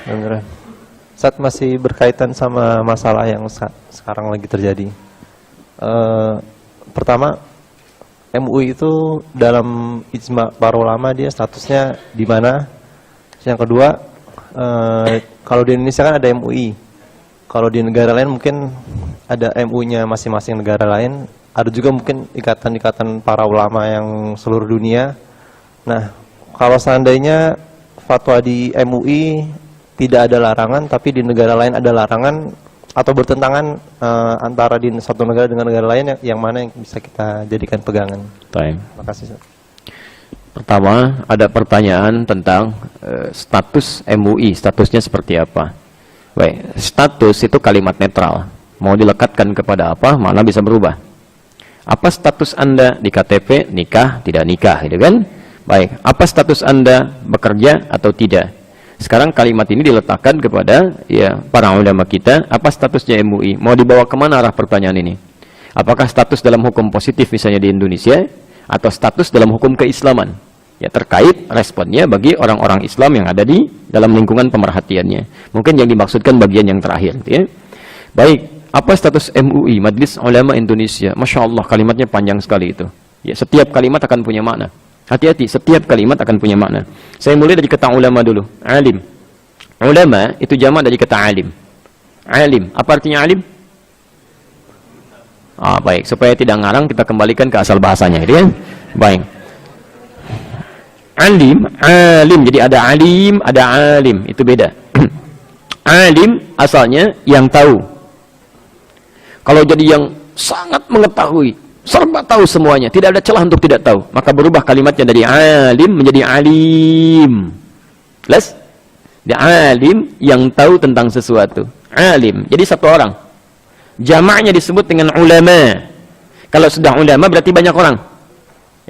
Benar. Saat masih berkaitan sama masalah yang sekarang lagi terjadi. Pertama, MUI itu dalam ijma para ulama dia statusnya di mana? Yang kedua, kalau di Indonesia kan ada MUI. Kalau di negara lain mungkin ada MUI-nya masing-masing negara lain. Ada juga mungkin ikatan-ikatan para ulama yang seluruh dunia. Nah, kalau seandainya fatwa di MUI tidak ada larangan, tapi di negara lain ada larangan atau bertentangan antara di satu negara dengan negara lain, yang mana yang bisa kita jadikan pegangan? Terima kasih. Pertama, ada pertanyaan tentang status MUI, statusnya seperti apa? Baik, status itu kalimat netral. Mau dilekatkan kepada apa, mana bisa berubah. Apa status Anda di KTP, nikah, tidak nikah, gitu kan? Baik, apa status Anda bekerja atau tidak? Sekarang kalimat ini diletakkan kepada ya para ulama kita, apa statusnya MUI? Mau dibawa kemana arah pertanyaan ini? Apakah status dalam hukum positif misalnya di Indonesia, atau status dalam hukum keislaman? Ya, terkait responnya bagi orang-orang Islam yang ada di dalam lingkungan pemerhatiannya. Mungkin yang dimaksudkan bagian yang terakhir, ya. Baik, apa status MUI, Majelis Ulama Indonesia? Masya Allah, kalimatnya panjang sekali itu. Ya, setiap kalimat akan punya makna. Hati-hati, setiap kalimat akan punya makna. Saya mulai dari kata ulama dulu. Alim. Ulama itu jamak dari kata alim. Alim, apa artinya alim? Baik, supaya tidak ngarang kita kembalikan ke asal bahasanya, gitu ya. Baik. Alim, alim. Jadi ada alim, ada alim. Itu beda. Alim asalnya yang tahu. Kalau jadi yang sangat mengetahui, serba tahu semuanya, tidak ada celah untuk tidak tahu, maka berubah kalimatnya dari alim menjadi alim. Jelas? Dia alim yang tahu tentang sesuatu. Alim. Jadi satu orang. Jamaknya disebut dengan ulama. Kalau sudah ulama berarti banyak orang.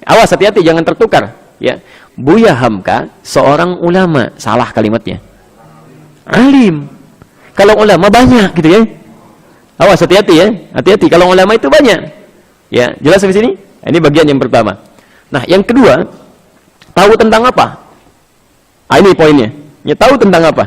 Awas, hati-hati, jangan tertukar. Ya. Buya Hamka seorang ulama, salah kalimatnya. Alim. Kalau ulama banyak, gitu ya. Awas, hati-hati ya. Hati-hati, kalau ulama itu banyak. Ya, jelas sampai sini? Ini bagian yang pertama. Nah, yang kedua, tahu tentang apa? Ini poinnya. Ya, tahu tentang apa?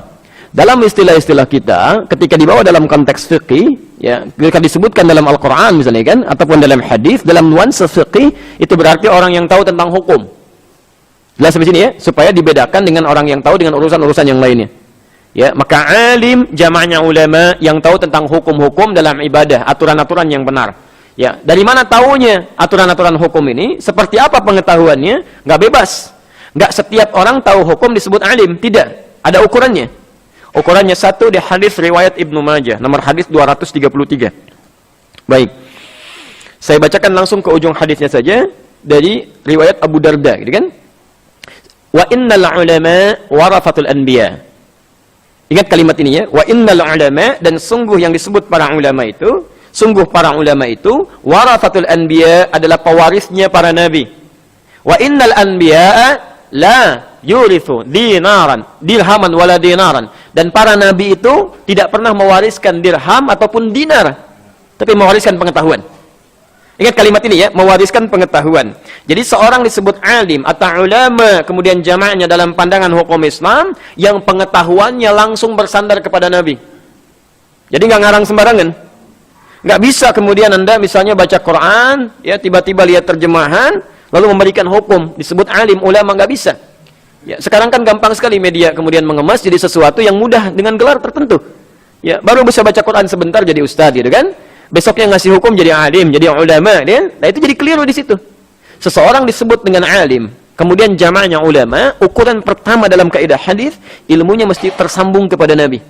Dalam istilah-istilah kita, ketika dibawa dalam konteks fikih, ya, ketika disebutkan dalam Al-Quran misalnya kan, ataupun dalam hadis, dalam nuansa fikih, itu berarti orang yang tahu tentang hukum. Jelas sampai sini ya? Supaya dibedakan dengan orang yang tahu dengan urusan-urusan yang lainnya. Ya, maka alim jamaknya ulama yang tahu tentang hukum-hukum dalam ibadah, aturan-aturan yang benar. Ya, dari mana tahunya aturan-aturan hukum ini? Seperti apa pengetahuannya? Nggak bebas. Nggak setiap orang tahu hukum disebut alim. Tidak. Ada ukurannya. Ukurannya satu di hadis riwayat Ibnu Majah, nomor hadis 233. Baik. Saya bacakan langsung ke ujung hadisnya saja dari riwayat Abu Darda, gitu kan? Wa innal ulama warafatul anbiya. Ingat kalimat ini ya. Wa innal ulama, dan sungguh yang disebut para ulama itu, sungguh para ulama itu warafatul anbiya adalah pewarisnya para nabi. Wa innal anbiya la yurithu dinaran dirhaman wala dinaran, dan para nabi itu tidak pernah mewariskan dirham ataupun dinar, tapi mewariskan pengetahuan. Ingat kalimat ini ya, mewariskan pengetahuan. Jadi seorang disebut alim atau ulama, kemudian jamaknya dalam pandangan hukum Islam yang pengetahuannya langsung bersandar kepada nabi. Jadi nggak ngarang sembarangan. Nggak bisa kemudian Anda misalnya baca Quran, ya tiba-tiba lihat terjemahan, lalu memberikan hukum, disebut alim, ulama, nggak bisa. Ya, sekarang kan gampang sekali media kemudian mengemas jadi sesuatu yang mudah dengan gelar tertentu. Ya, baru bisa baca Quran sebentar jadi ustadz, gitu kan? Besoknya ngasih hukum jadi alim, jadi ulama, kan? Nah itu jadi keliru di situ. Seseorang disebut dengan alim, kemudian jamaknya ulama, ukuran pertama dalam kaidah hadis, ilmunya mesti tersambung kepada Nabi.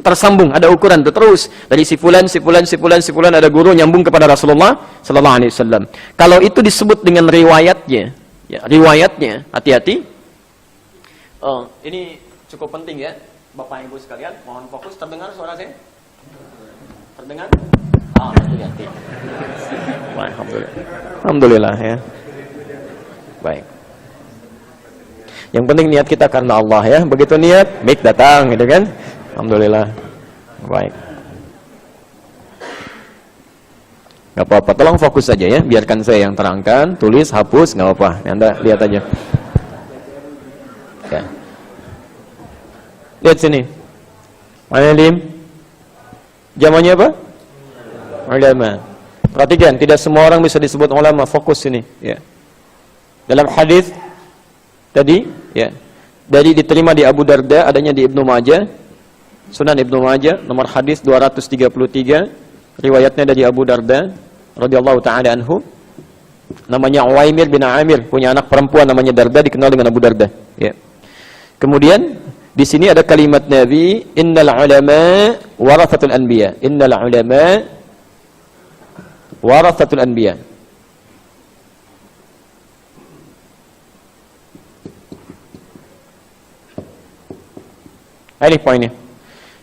Tersambung, ada ukuran itu terus dari si fulan, ada guru nyambung kepada Rasulullah sallallahu alaihi wasallam. Kalau itu disebut dengan riwayatnya, ya, riwayatnya, hati-hati. Oh, ini cukup penting ya, Bapak Ibu sekalian, mohon fokus. Terdengar suara saya? Terdengar? Hati-hati. Alhamdulillah. Alhamdulillah ya. Baik. Yang penting niat kita karena Allah ya. Begitu niat, mic datang, gitu kan? Alhamdulillah. Baik. Gak apa-apa, tolong fokus saja ya. Biarkan saya yang terangkan, tulis, hapus, gak apa-apa. Anda lihat aja. Ya. Lihat sini. Alim. Jamannya apa? Ulama. Perhatikan, tidak semua orang bisa disebut ulama. Fokus sini, ya. Dalam hadis tadi, ya. Dari diterima di Abu Darda, adanya di Ibnu Majah, Sunan Ibnu Majah, nomor hadis 233, riwayatnya dari Abu Darda radhiyallahu taala anhu. Namanya Uwaimir bin Amir, punya anak perempuan namanya Darda, dikenal dengan Abu Darda, ya. Kemudian di sini ada kalimat Nabi, innal ulama warathatul anbiya. Innal ulama warathatul anbiya. Ini poinnya.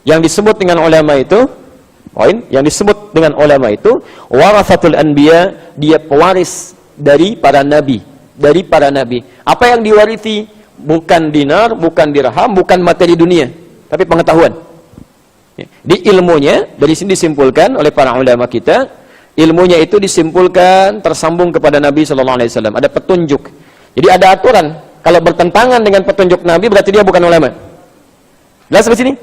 Yang disebut dengan ulama itu, yang disebut dengan ulama itu warathatul anbiya, dia pewaris dari para nabi, Apa yang diwarisi? Bukan dinar, bukan dirham, bukan materi dunia, tapi pengetahuan. Di ilmunya, dari sini disimpulkan oleh para ulama kita, ilmunya itu disimpulkan tersambung kepada Nabi sallallahu alaihi wasallam. Ada petunjuk. Jadi ada aturan. Kalau bertentangan dengan petunjuk Nabi, berarti dia bukan ulama. Jelas sampai sini?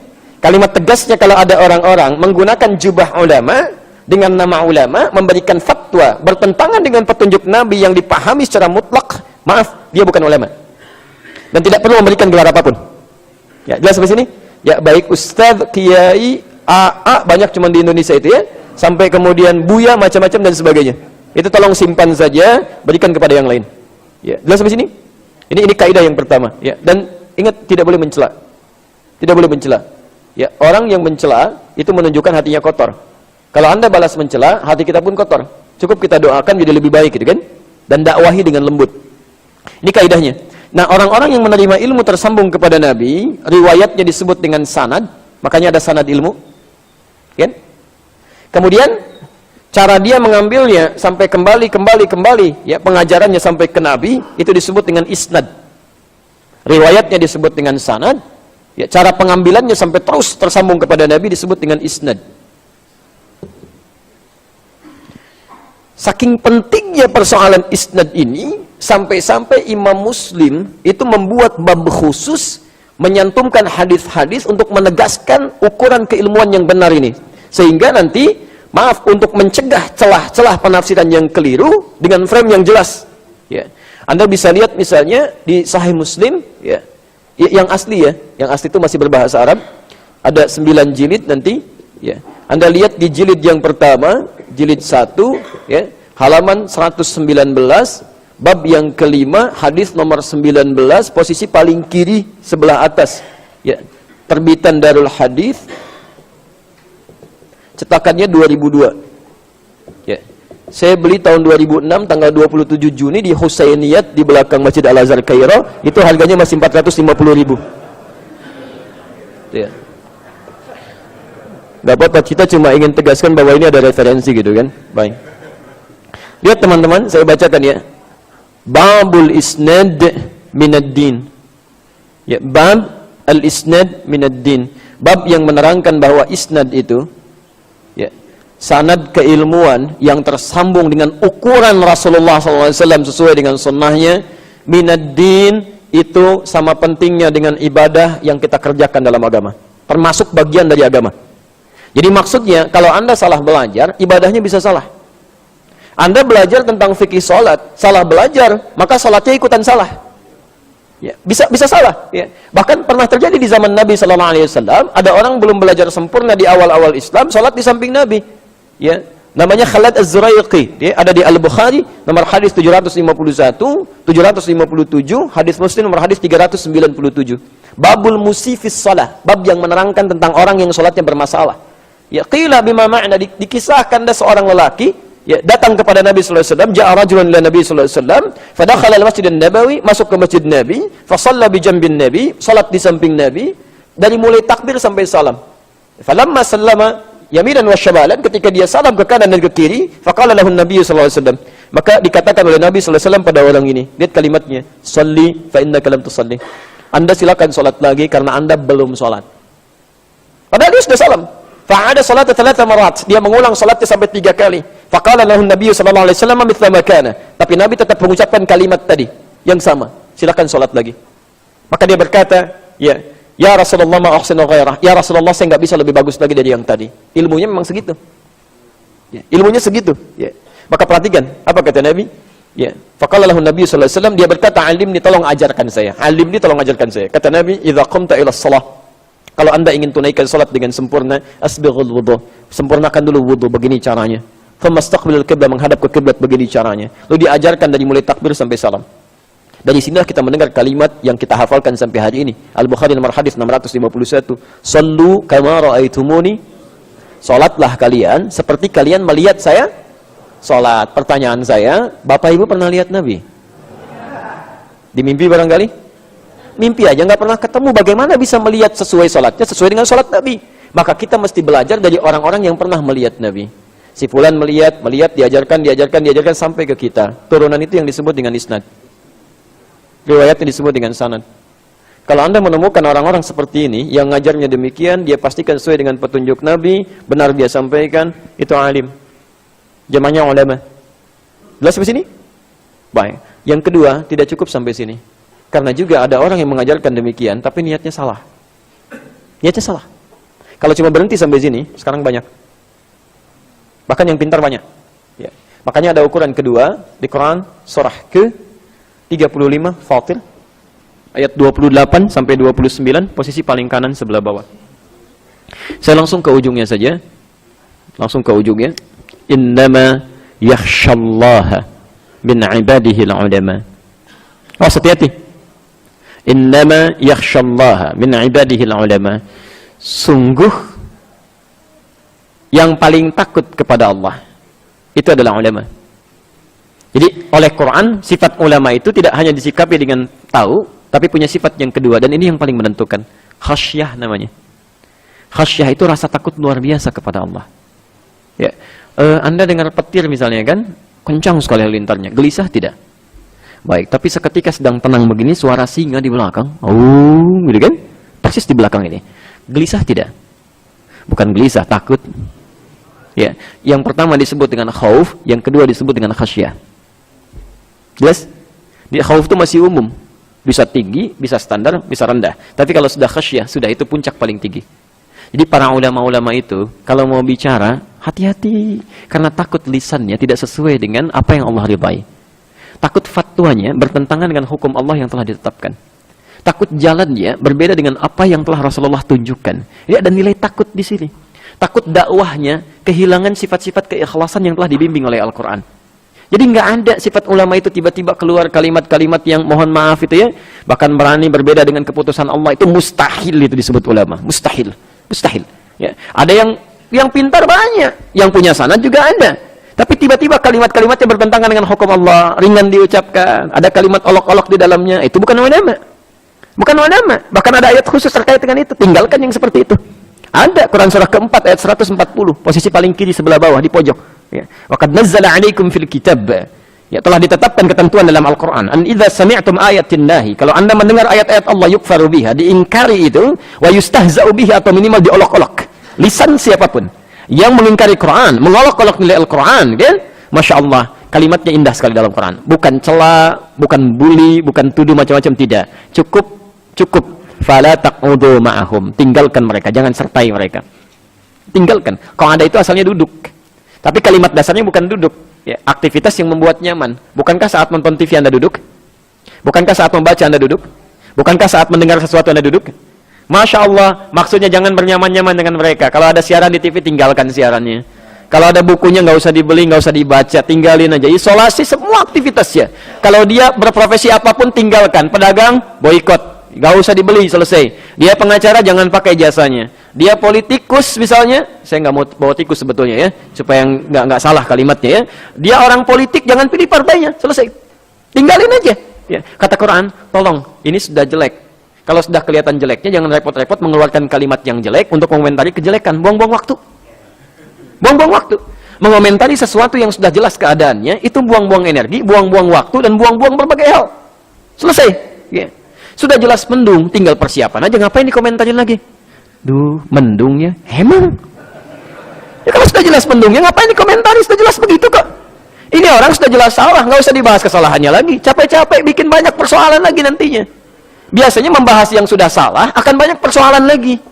Kalimat tegasnya, kalau ada orang-orang menggunakan jubah ulama dengan nama ulama, memberikan fatwa bertentangan dengan petunjuk Nabi yang dipahami secara mutlak, maaf, dia bukan ulama. Dan tidak perlu memberikan gelar apapun. Ya, jelas sampai sini? Ya, baik ustaz, kiai, AA, banyak cuma di Indonesia itu ya, sampai kemudian buya, macam-macam dan sebagainya. Itu tolong simpan saja, berikan kepada yang lain. Ya, jelas sampai sini? Ini kaidah yang pertama, ya. Dan ingat, tidak boleh mencela. Tidak boleh mencela. Ya, orang yang mencela itu menunjukkan hatinya kotor. Kalau Anda balas mencela, hati kita pun kotor. Cukup kita doakan jadi lebih baik, gitu kan? Dan dakwahi dengan lembut. Ini kaidahnya. Nah, orang-orang yang menerima ilmu tersambung kepada Nabi, riwayatnya disebut dengan sanad, makanya ada sanad ilmu. Kan? Kemudian cara dia mengambilnya sampai kembali, ya, pengajarannya sampai ke Nabi, itu disebut dengan isnad. Riwayatnya disebut dengan sanad, ya, cara pengambilannya sampai terus tersambung kepada Nabi disebut dengan isnad. Saking pentingnya persoalan isnad ini, sampai-sampai Imam Muslim itu membuat bab khusus menyantumkan hadis-hadis untuk menegaskan ukuran keilmuan yang benar ini. Sehingga nanti, maaf, untuk mencegah celah-celah penafsiran yang keliru dengan frame yang jelas. Ya. Anda bisa lihat misalnya di Sahih Muslim, ya, yang asli ya, yang asli itu masih berbahasa Arab, ada 9 jilid nanti, ya. Anda lihat di jilid yang pertama, jilid 1, ya, halaman 119, bab yang kelima, hadis nomor 19, posisi paling kiri sebelah atas, ya. Terbitan Darul Hadis, cetakannya 2002, ya. Saya beli tahun 2006, tanggal 27 Juni di Husainiyat di belakang Masjid Al-Azhar Kairo, itu harganya masih 450.000. Ya. Gak apa-apa, kita cuma ingin tegaskan bahwa ini ada referensi gitu kan. Baik. Lihat teman-teman, saya bacakan ya. Babul isnad minad din. Ya, bab al-isnad minad din. Bab yang menerangkan bahwa isnad itu, ya, sanad keilmuan yang tersambung dengan ukuran Rasulullah SAW sesuai dengan sunnahnya, minad din, itu sama pentingnya dengan ibadah yang kita kerjakan dalam agama. Termasuk bagian dari agama. Jadi maksudnya, kalau Anda salah belajar, ibadahnya bisa salah. Anda belajar tentang fikih sholat, salah belajar, maka sholatnya ikutan salah. Ya, bisa salah. Ya. Bahkan pernah terjadi di zaman Nabi SAW, ada orang belum belajar sempurna di awal-awal Islam, sholat di samping Nabi. Ya. Namanya Khalad Az-Zuraiqi. Ya, ada di Al-Bukhari, nomor hadis 751, 757, hadis Muslim nomor hadis 397. Babul musifis sholah, bab yang menerangkan tentang orang yang sholatnya bermasalah. Ya, qila bima ma'na, dikisahkan ada seorang lelaki, ya, datang kepada Nabi sallallahu alaihi wasallam, ja'a rajulun ila Nabi sallallahu alaihi wasallam, fadakhala al-Masjid an-Nabawi, masuk ke Masjid Nabi, fa shalla bi jambin Nabi, salat di samping Nabi, dari mulai takbir sampai salam. Falamma sallama yaminan wa shimalan, ketika dia salam ke kanan dan ke kiri, faqala lahu an-Nabi sallallahu alaihi wasallam, maka dikatakan oleh Nabi sallallahu alaihi wasallam pada orang ini, lihat kalimatnya, shalli fa innaka lam tusalli. Anda silakan salat lagi karena Anda belum salat. Padahal dia sudah salam. Fa'ada salatnya 3 marat. Dia mengulang salatnya sampai 3 kali. Faqala lahu Nabi sallallahu alaihi wasallam mithla ma kana. Tapi Nabi tetap mengucapkan kalimat tadi yang sama. Silakan salat lagi. Maka dia berkata, ya, Ya Rasulullah ma ahsinu ghairah. Ya Rasulullah, saya nggak bisa lebih bagus lagi dari yang tadi. Ilmunya memang segitu. Ya, ilmunya segitu. Ya. Maka perhatikan, apa kata Nabi? Ya. Faqala lahu Nabi sallallahu alaihi wasallam, dia berkata, "Alimni, tolong ajarkan saya." Alimni, tolong ajarkan saya. Kata Nabi, "Idza qumta ila shalah." Kalau Anda ingin tunaikan salat dengan sempurna, asbighul wudu. Sempurnakan dulu wudu, begini caranya. Famastaqbilul qiblah, menghadap ke kiblat, begini caranya. Lalu diajarkan dari mulai takbir sampai salam. Dari sinilah kita mendengar kalimat yang kita hafalkan sampai hari ini. Al-Bukhari nomor hadis 651. Sallu kama ra'aitumuni. Salatlah kalian seperti kalian melihat saya salat. Pertanyaan saya, Bapak Ibu pernah lihat Nabi? Di mimpi barangkali? Mimpi aja nggak pernah ketemu. Bagaimana bisa melihat sesuai salatnya, sesuai dengan salat Nabi? Maka kita mesti belajar dari orang-orang yang pernah melihat Nabi. Si fulan melihat, diajarkan sampai ke kita. Turunan itu yang disebut dengan isnad. Riwayatnya disebut dengan sanad. Kalau Anda menemukan orang-orang seperti ini yang ngajarnya demikian, dia pastikan sesuai dengan petunjuk Nabi, benar dia sampaikan, itu alim. Jamaahnya ulama. Jelas sampai sini? Baik. Yang kedua, tidak cukup sampai sini. Karena juga ada orang yang mengajarkan demikian, tapi niatnya salah. Niatnya salah. Kalau cuma berhenti sampai sini, sekarang banyak. Bahkan yang pintar banyak. Ya. Makanya ada ukuran kedua di Quran, surah ke 35 Fatir ayat 28 sampai 29, posisi paling kanan sebelah bawah. Saya langsung ke ujungnya saja. Langsung ke ujungnya. Innama yakhshallaha min ibadihi al-ulama. Oh, hati-hati. Innama yakhshallaha min ibadihi al-ulama. Sungguh yang paling takut kepada Allah itu adalah ulama. Jadi oleh Quran, sifat ulama itu tidak hanya disikapi dengan tahu, tapi punya sifat yang kedua, dan ini yang paling menentukan. Khasyah namanya. Khasyah itu rasa takut luar biasa kepada Allah. Ya, Anda dengar petir misalnya kan, kencang sekali halilintarnya, gelisah tidak? Baik, tapi seketika sedang tenang begini, suara singa di belakang, gitu kan? Persis di belakang ini. Gelisah tidak? Bukan gelisah, takut. Ya, yang pertama disebut dengan khauf, yang kedua disebut dengan khasyah. Jelas? Di khauf itu masih umum. Bisa tinggi, bisa standar, bisa rendah. Tapi kalau sudah khasyah, sudah itu puncak paling tinggi. Jadi para ulama-ulama itu, kalau mau bicara, hati-hati. Karena takut lisannya tidak sesuai dengan apa yang Allah ridhai. Takut fatwanya bertentangan dengan hukum Allah yang telah ditetapkan. Takut jalannya berbeda dengan apa yang telah Rasulullah tunjukkan. Jadi ada nilai takut di sini. Takut dakwahnya kehilangan sifat-sifat keikhlasan yang telah dibimbing oleh Al-Quran. Jadi nggak ada sifat ulama itu tiba-tiba keluar kalimat-kalimat yang mohon maaf itu ya, bahkan berani berbeda dengan keputusan Allah, itu mustahil, itu disebut ulama. Mustahil. Mustahil. Ya. Ada yang pintar banyak, yang punya sanad juga ada. Tapi tiba-tiba kalimat-kalimatnya bertentangan dengan hukum Allah, ringan diucapkan, ada kalimat olok-olok di dalamnya, itu bukan ulama. Bukan ulama. Bahkan ada ayat khusus terkait dengan itu. Tinggalkan yang seperti itu. Ada Quran surah keempat ayat 140, posisi paling kiri sebelah bawah di pojok. Ya. Wa qad nazzala 'alaikum fil kitab. Ya, telah ditetapkan ketentuan dalam Al-Qur'an. An idza sami'tum ayatin nahi. Kalau Anda mendengar ayat-ayat Allah yukfaru biha, diingkari itu, wa yustahza'u biha, atau minimal diolok-olok. Lisan siapapun yang mengingkari Quran, mengolok-olok nilai Al-Quran, kan? Masya Allah, kalimatnya indah sekali dalam Quran. Bukan cela, bukan bully, bukan tuduh macam-macam, tidak. Cukup. Fala taqudu ma'ahum. Tinggalkan mereka, jangan sertai mereka. Tinggalkan. Kalau ada itu asalnya duduk. Tapi kalimat dasarnya bukan duduk. Ya, aktivitas yang membuat nyaman. Bukankah saat nonton TV Anda duduk? Bukankah saat membaca Anda duduk? Bukankah saat mendengar sesuatu Anda duduk? Masya Allah, maksudnya jangan bernyaman-nyaman dengan mereka. Kalau ada siaran di TV, tinggalkan siarannya. Kalau ada bukunya, nggak usah dibeli, nggak usah dibaca, tinggalin aja. Isolasi semua aktivitasnya. Kalau dia berprofesi apapun, tinggalkan. Pedagang, boikot. Nggak usah dibeli, selesai. Dia pengacara, jangan pakai jasanya. Dia politikus misalnya, saya nggak mau bawa tikus sebetulnya ya, supaya nggak salah kalimatnya ya. Dia orang politik, jangan pilih partainya, selesai. Tinggalin aja. Ya. Kata Quran, tolong, ini sudah jelek. Kalau sudah kelihatan jeleknya, jangan repot-repot mengeluarkan kalimat yang jelek untuk mengomentari kejelekan. Buang-buang waktu. Buang-buang waktu. Mengomentari sesuatu yang sudah jelas keadaannya, itu buang-buang energi, buang-buang waktu, dan buang-buang berbagai hal. Selesai. Ya. Sudah jelas mendung, tinggal persiapan aja. Ngapain dikomentarin lagi? Duh, mendungnya. Emang? Ya kalau sudah jelas mendungnya, ngapain dikomentari? Sudah jelas begitu kok. Ini orang sudah jelas salah, nggak usah dibahas kesalahannya lagi. Capek-capek bikin banyak persoalan lagi nantinya. biasanya membahas yang sudah salah akan banyak persoalan lagi.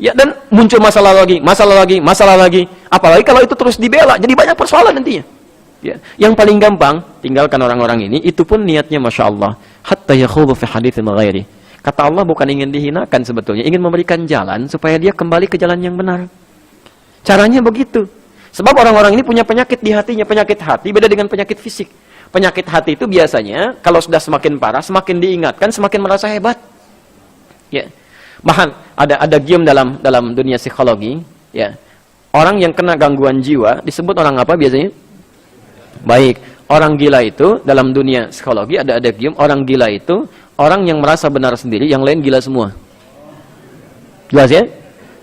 Ya, dan muncul masalah lagi, masalah lagi, masalah lagi. Apalagi kalau itu terus dibela, jadi banyak persoalan nantinya. Ya. Yang paling gampang, tinggalkan orang-orang ini, itu pun niatnya Masya Allah. Hatta yakhudhu fi hadithin ghairi. Kata Allah bukan ingin dihinakan sebetulnya, ingin memberikan jalan supaya dia kembali ke jalan yang benar. Caranya begitu. Sebab orang-orang ini punya penyakit di hatinya. Penyakit hati beda dengan penyakit fisik. Penyakit hati itu biasanya kalau sudah semakin parah, semakin diingatkan, semakin merasa hebat. Ya. Bahkan ada gium dalam dunia psikologi, ya. Orang yang kena gangguan jiwa disebut orang apa biasanya? Baik. Orang gila itu dalam dunia psikologi ada gium, orang gila itu orang yang merasa benar sendiri, yang lain gila semua. Jelas ya?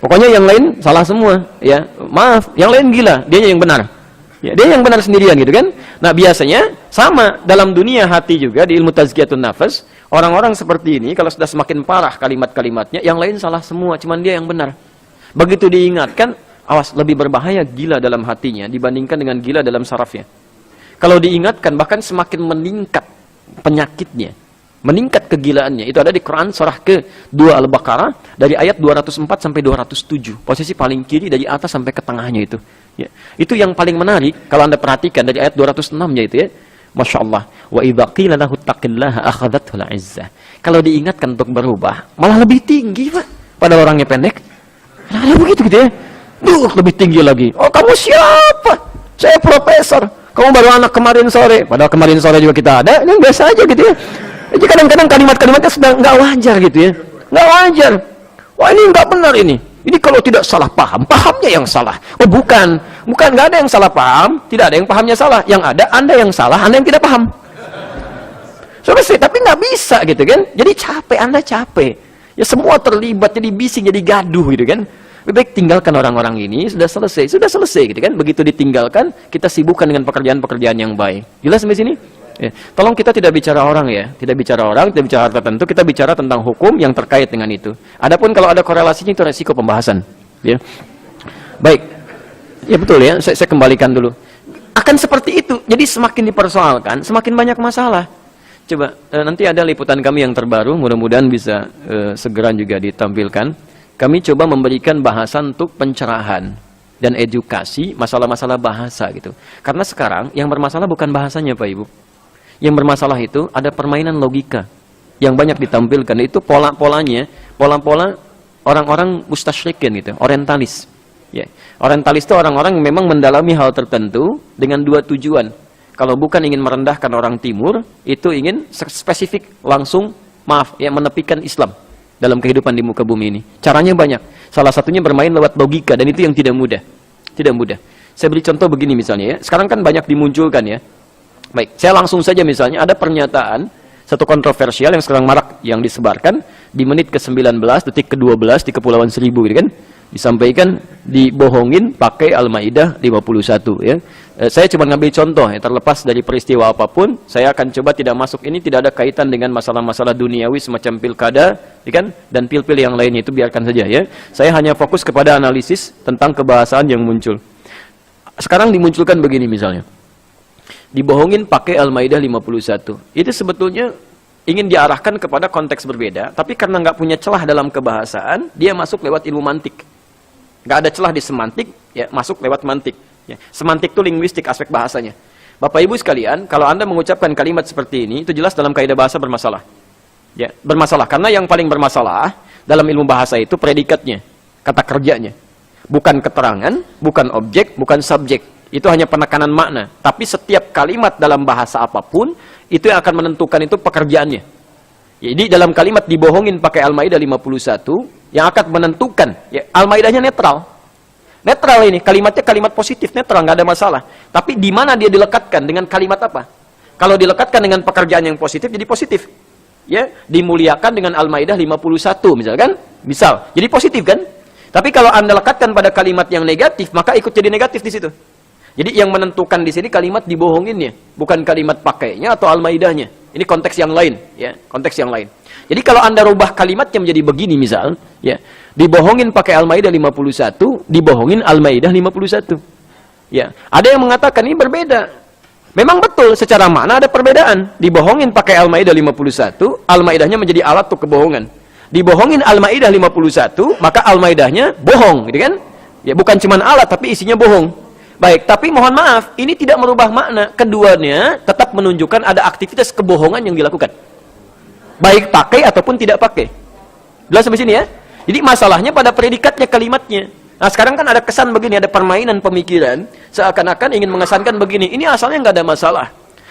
Pokoknya yang lain salah semua, ya. Maaf, yang lain gila, dia yang benar. Ya, dia yang benar sendirian gitu kan. Nah, biasanya sama dalam dunia hati juga di ilmu tazkiyatun nafas, orang-orang seperti ini kalau sudah semakin parah kalimat-kalimatnya, yang lain salah semua, cuman dia yang benar. Begitu diingatkan, awas, lebih berbahaya gila dalam hatinya dibandingkan dengan gila dalam sarafnya. Kalau diingatkan bahkan semakin meningkat penyakitnya, meningkat kegilaannya. Itu ada di Quran surah ke-2 Al-Baqarah dari ayat 204 sampai 207. Posisi paling kiri dari atas sampai ke tengahnya itu. Ya. Itu yang paling menarik kalau Anda perhatikan dari ayat 206-nya itu ya. Masya Allah. Wa idza qila lahu taqillaha akhadhathu al-'izzah. Kalau diingatkan untuk berubah, malah lebih tinggi, Pak. Padahal orangnya pendek. Nah, begitu gitu ya. Lebih tinggi lagi. Oh, kamu siapa? Saya profesor. Kamu baru anak kemarin sore. Padahal kemarin sore juga kita ada. Ini biasa aja gitu ya. Jadi kadang-kadang kalimat-kalimatnya sudah nggak wajar gitu ya. Nggak wajar. Wah, ini nggak benar ini. Ini kalau tidak salah paham, pahamnya yang salah. Oh, bukan, nggak ada yang salah paham, tidak ada yang pahamnya salah. Yang ada, Anda yang salah, Anda yang tidak paham. Selesai, tapi nggak bisa gitu kan. Jadi capek, Anda capek. Ya semua terlibat, jadi bising, jadi gaduh gitu kan. Lebih baik tinggalkan orang-orang ini, sudah selesai gitu kan. Begitu ditinggalkan, kita sibukkan dengan pekerjaan-pekerjaan yang baik. Jelas sampai sini? Ya. Tolong kita tidak bicara orang ya, tidak bicara orang, tidak bicara tertentu, kita bicara tentang hukum yang terkait dengan itu. Adapun kalau ada korelasinya itu resiko pembahasan. Ya. Baik, ya betul ya, saya kembalikan dulu. Akan seperti itu, jadi semakin dipersoalkan, semakin banyak masalah. Coba, nanti ada liputan kami yang terbaru, mudah-mudahan bisa segera juga ditampilkan. Kami coba memberikan bahasan untuk pencerahan dan edukasi masalah-masalah bahasa gitu. Karena sekarang yang bermasalah bukan bahasanya Pak Ibu. Yang bermasalah itu ada permainan logika yang banyak ditampilkan. Itu pola-polanya, pola-pola orang-orang mustasyrikin gitu, orientalis. Ya. Orientalis itu orang-orang yang memang mendalami hal tertentu dengan dua tujuan. Kalau bukan ingin merendahkan orang timur, itu ingin spesifik langsung menepikan Islam dalam kehidupan di muka bumi ini. Caranya banyak. Salah satunya bermain lewat logika dan itu yang tidak mudah. Tidak mudah. Saya beri contoh begini misalnya ya. Sekarang kan banyak dimunculkan ya. Baik, saya langsung saja misalnya ada pernyataan satu kontroversial yang sekarang marak yang disebarkan di menit ke-19, detik ke-12 di Kepulauan Seribu gitu kan. Disampaikan, dibohongin pakai Al-Maidah 51 ya. Saya coba ngambil contoh ya, terlepas dari peristiwa apapun, saya akan coba tidak masuk ini, tidak ada kaitan dengan masalah-masalah duniawi semacam pilkada ya kan, dan pil-pil yang lainnya itu biarkan saja ya. Saya hanya fokus kepada analisis tentang kebahasaan yang muncul. Sekarang dimunculkan begini misalnya. Dibohongin pakai Al-Maidah 51. Itu sebetulnya ingin diarahkan kepada konteks berbeda, tapi karena nggak punya celah dalam kebahasaan, dia masuk lewat ilmu mantik. Nggak ada celah di semantik, ya masuk lewat mantik. Ya. Semantik itu linguistik aspek bahasanya. Bapak Ibu sekalian, kalau Anda mengucapkan kalimat seperti ini, itu jelas dalam kaidah bahasa bermasalah. Ya, bermasalah karena yang paling bermasalah dalam ilmu bahasa itu predikatnya, kata kerjanya. Bukan keterangan, bukan objek, bukan subjek. Itu hanya penekanan makna. Tapi setiap kalimat dalam bahasa apapun, itu yang akan menentukan itu pekerjaannya. Jadi dalam kalimat dibohongin pakai Al-Maidah 51, yang akan menentukan, ya, Al-Maidahnya netral. Netral ini, kalimatnya kalimat positif, netral, nggak ada masalah. Tapi di mana dia dilekatkan dengan kalimat apa? Kalau dilekatkan dengan pekerjaan yang positif, jadi positif. Ya, dimuliakan dengan Al-Maidah 51, misalkan. Misal, jadi positif kan? Tapi kalau Anda lekatkan pada kalimat yang negatif, maka ikut jadi negatif di situ. Jadi yang menentukan di sini kalimat dibohonginnya, bukan kalimat pakainya atau Al-Maidahnya. Ini konteks yang lain, ya, konteks yang lain. Jadi kalau Anda rubah kalimatnya menjadi begini misal, ya, dibohongin pakai Al-Maidah 51, dibohongin Al-Maidah 51. Ya, ada yang mengatakan ini berbeda. Memang betul, secara makna ada perbedaan. Dibohongin pakai Al-Maidah 51, Al-Maidahnya menjadi alat untuk kebohongan. Dibohongin Al-Maidah 51, maka Al-Maidahnya bohong, gitu kan? Ya, bukan cuma alat, tapi isinya bohong. Baik, tapi mohon maaf, ini tidak merubah makna. Keduanya tetap menunjukkan ada aktivitas kebohongan yang dilakukan. Baik pakai ataupun tidak pakai. Jelas sampai sini ya? Jadi masalahnya pada predikatnya, kalimatnya. Nah sekarang kan ada kesan begini, ada permainan pemikiran, seakan-akan ingin mengesankan begini, ini asalnya nggak ada masalah.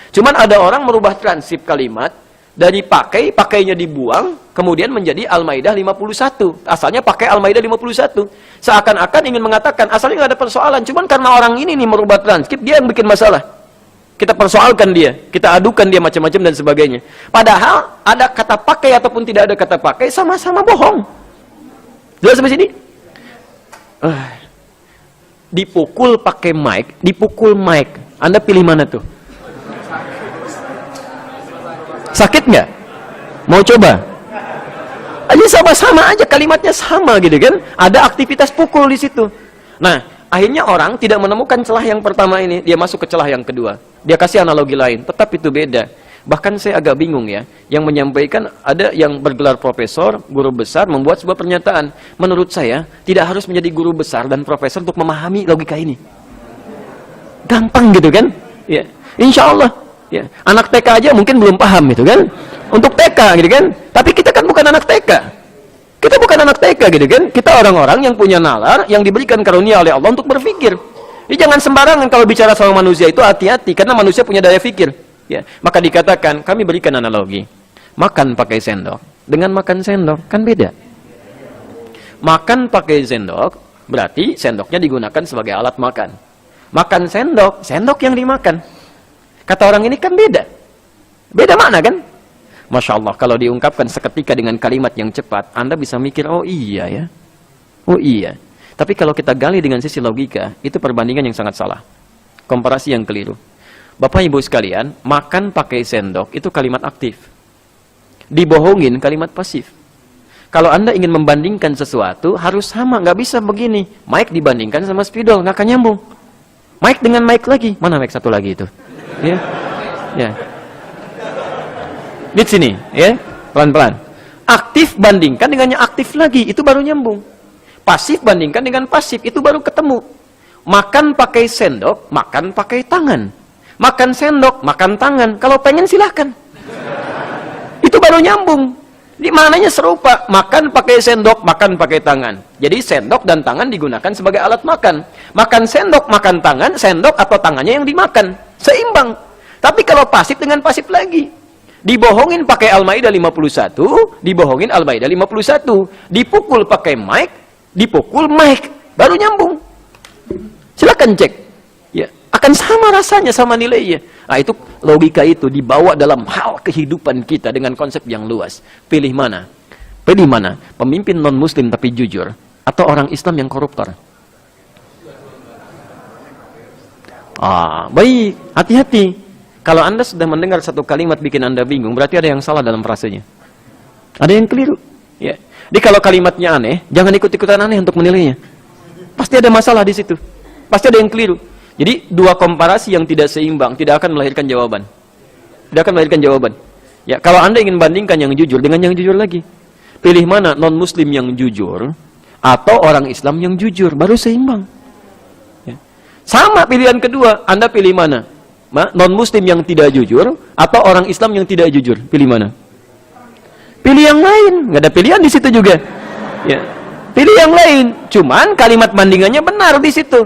Cuman ada orang merubah transip kalimat, dari pakai, pakainya dibuang, kemudian menjadi Al-Maidah 51. Asalnya pakai Al-Maidah 51. Seakan-akan ingin mengatakan, asalnya nggak ada persoalan, cuman karena orang ini nih merubah transkrip, dia yang bikin masalah. Kita persoalkan dia, kita adukan dia macam-macam dan sebagainya. Padahal ada kata pakai ataupun tidak ada kata pakai, sama-sama bohong. Jelas sampai sini? Dipukul pakai mic, dipukul mic. Anda pilih mana tuh? Sakit nggak? Mau coba? Aja sama-sama aja, kalimatnya sama gitu kan? Ada aktivitas pukul di situ. Nah, akhirnya orang tidak menemukan celah yang pertama ini, dia masuk ke celah yang kedua. Dia kasih analogi lain, tetap itu beda. Bahkan saya agak bingung ya, yang menyampaikan ada yang bergelar profesor, guru besar, membuat sebuah pernyataan. Menurut saya, tidak harus menjadi guru besar dan profesor untuk memahami logika ini. Gampang gitu kan? Ya, insya Allah. Ya. Anak TK aja mungkin belum paham itu kan? Untuk TK gitu kan? Tapi kita kan bukan anak TK. Kita bukan anak TK gitu kan? Kita orang-orang yang punya nalar, yang diberikan karunia oleh Allah untuk berpikir. Jadi jangan sembarangan kalau bicara sama manusia itu, hati-hati, karena manusia punya daya pikir. Ya, maka dikatakan, kami berikan analogi. Makan pakai sendok dengan makan sendok kan beda. Makan pakai sendok berarti sendoknya digunakan sebagai alat makan. Makan sendok, sendok yang dimakan. Kata orang ini kan beda. Beda makna kan? Masya Allah, kalau diungkapkan seketika dengan kalimat yang cepat, Anda bisa mikir, oh iya ya. Oh iya. Tapi kalau kita gali dengan sisi logika, itu perbandingan yang sangat salah. Komparasi yang keliru. Bapak Ibu sekalian, makan pakai sendok itu kalimat aktif. Dibohongin kalimat pasif. Kalau Anda ingin membandingkan sesuatu, harus sama, nggak bisa begini. Mic dibandingkan sama spidol, nggak akan nyambung. Mic dengan mic lagi, mana mic satu lagi itu? Ya, ya. Di sini, ya, pelan-pelan. Aktif bandingkan dengan yang aktif lagi, itu baru nyambung. Pasif bandingkan dengan pasif, itu baru ketemu. Makan pakai sendok, makan pakai tangan. Makan sendok, makan tangan. Kalau pengen silahkan. Itu baru nyambung. Di mananya serupa. Makan pakai sendok, makan pakai tangan. Jadi sendok dan tangan digunakan sebagai alat makan. Makan sendok, makan tangan, sendok atau tangannya yang dimakan. Seimbang. Tapi kalau pasif dengan pasif lagi. Dibohongin pakai Al-Maidah 51, dibohongin Al-Maidah 51. Dipukul pakai mic, dipukul mic. Baru nyambung. Silakan cek. Ya, akan sama rasanya, sama nilainya. Nah, itu logika itu dibawa dalam hal kehidupan kita dengan konsep yang luas. Pilih mana? Pilih mana? Pemimpin non-muslim tapi jujur atau orang Islam yang koruptor? Baik, hati-hati. Kalau Anda sudah mendengar satu kalimat bikin Anda bingung, berarti ada yang salah dalam frasenya. Ada yang keliru. Ya. Jadi kalau kalimatnya aneh, jangan ikut-ikutan aneh untuk menilainya. Pasti ada masalah di situ. Pasti ada yang keliru. Jadi dua komparasi yang tidak seimbang tidak akan melahirkan jawaban. Tidak akan melahirkan jawaban. Ya, kalau Anda ingin bandingkan yang jujur dengan yang jujur lagi, pilih mana non-muslim yang jujur atau orang Islam yang jujur, baru seimbang. Ya. Sama pilihan kedua, Anda pilih mana? Non-muslim yang tidak jujur atau orang Islam yang tidak jujur, pilih mana? Pilih yang lain, nggak ada pilihan di situ juga. Ya. Pilih yang lain, cuman kalimat bandingannya benar di situ.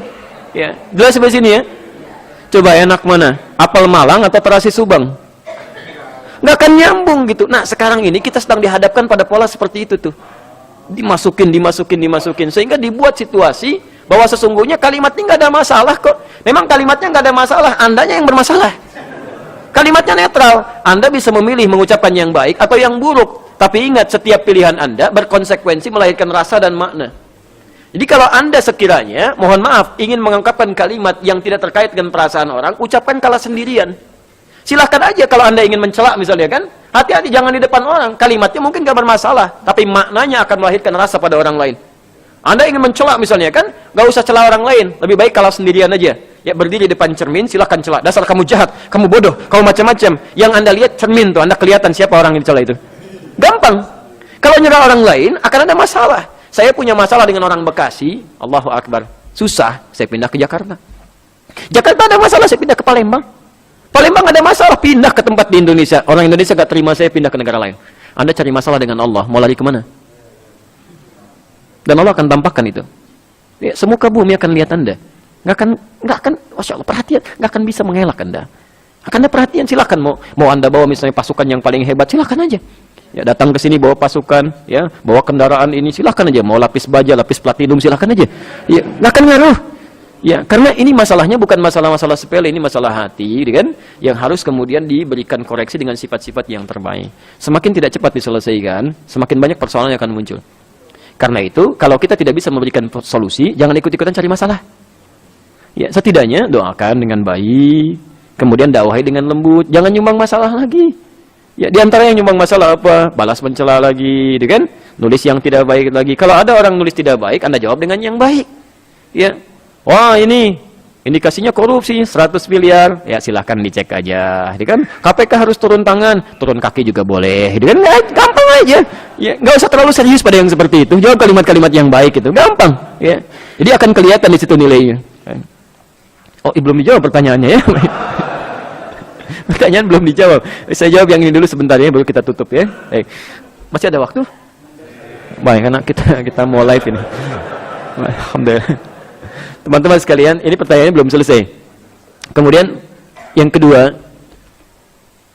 Ya, jelas sampai sini ya. Coba enak mana? Apel Malang atau terasi Subang? Nggak akan nyambung gitu. Nah, sekarang ini kita sedang dihadapkan pada pola seperti itu tuh. Dimasukin. Sehingga dibuat situasi bahwa sesungguhnya kalimat ini nggak ada masalah kok. Memang kalimatnya nggak ada masalah, Andanya yang bermasalah. Kalimatnya netral. Anda bisa memilih mengucapkan yang baik atau yang buruk. Tapi ingat, setiap pilihan Anda berkonsekuensi melahirkan rasa dan makna. Jadi kalau Anda sekiranya, mohon maaf, ingin mengungkapkan kalimat yang tidak terkait dengan perasaan orang, ucapkan kala sendirian. Silahkan aja kalau Anda ingin mencela misalnya kan, hati-hati jangan di depan orang. Kalimatnya mungkin gak bermasalah, tapi maknanya akan melahirkan rasa pada orang lain. Anda ingin mencela misalnya kan, gak usah cela orang lain, lebih baik kalau sendirian aja. Ya, berdiri di depan cermin, silakan cela. Dasar kamu jahat, kamu bodoh, kamu macam-macam. Yang Anda lihat cermin tuh, Anda kelihatan siapa orang yang dicela itu. Gampang. Kalau nyerang orang lain akan ada masalah. Saya punya masalah dengan orang Bekasi, Allahu Akbar. Susah, saya pindah ke Jakarta. Jakarta ada masalah, saya pindah ke Palembang. Palembang ada masalah, pindah ke tempat di Indonesia. Orang Indonesia gak terima saya pindah ke negara lain. Anda cari masalah dengan Allah, mau lari kemana? Dan Allah akan tampakkan itu. Ya, semuka bumi akan lihat Anda. Nggak akan, Masya Allah, perhatian, nggak akan bisa mengelak Anda. Akan ada perhatian, silakan mau Anda bawa misalnya pasukan yang paling hebat, silakan aja. Ya, datang ke sini bawa pasukan, ya, bawa kendaraan ini, silakan aja. Mau lapis baja, lapis platinum, silakan aja. Ya, nggak akan ngaruh. Ya, karena ini masalahnya bukan masalah-masalah sepele, ini masalah hati, kan? Yang harus kemudian diberikan koreksi dengan sifat-sifat yang terbaik. Semakin tidak cepat diselesaikan, semakin banyak persoalan yang akan muncul. Karena itu, kalau kita tidak bisa memberikan solusi, jangan ikut-ikutan cari masalah. Ya, setidaknya doakan dengan baik, kemudian dakwahi dengan lembut, jangan nyumbang masalah lagi. Ya, di antara yang nyumbang masalah apa? Balas mencela lagi, kan? Nulis yang tidak baik lagi. Kalau ada orang nulis tidak baik, Anda jawab dengan yang baik. Ya. Wah, ini indikasinya korupsi 100 miliar. Ya, silahkan dicek aja, kan? KPK harus turun tangan, turun kaki juga boleh, kan? Gampang aja. Ya, nggak usah terlalu serius pada yang seperti itu. Jawab kalimat-kalimat yang baik itu, gampang. Ya. Jadi akan kelihatan di situ nilainya. Oh, belum dijawab pertanyaannya ya. Pertanyaan belum dijawab. Saya jawab yang ini dulu sebentar ya, baru kita tutup ya. Masih ada waktu? Baik, karena kita mau live ini. Alhamdulillah. Teman-teman sekalian, ini pertanyaannya belum selesai. Kemudian yang kedua,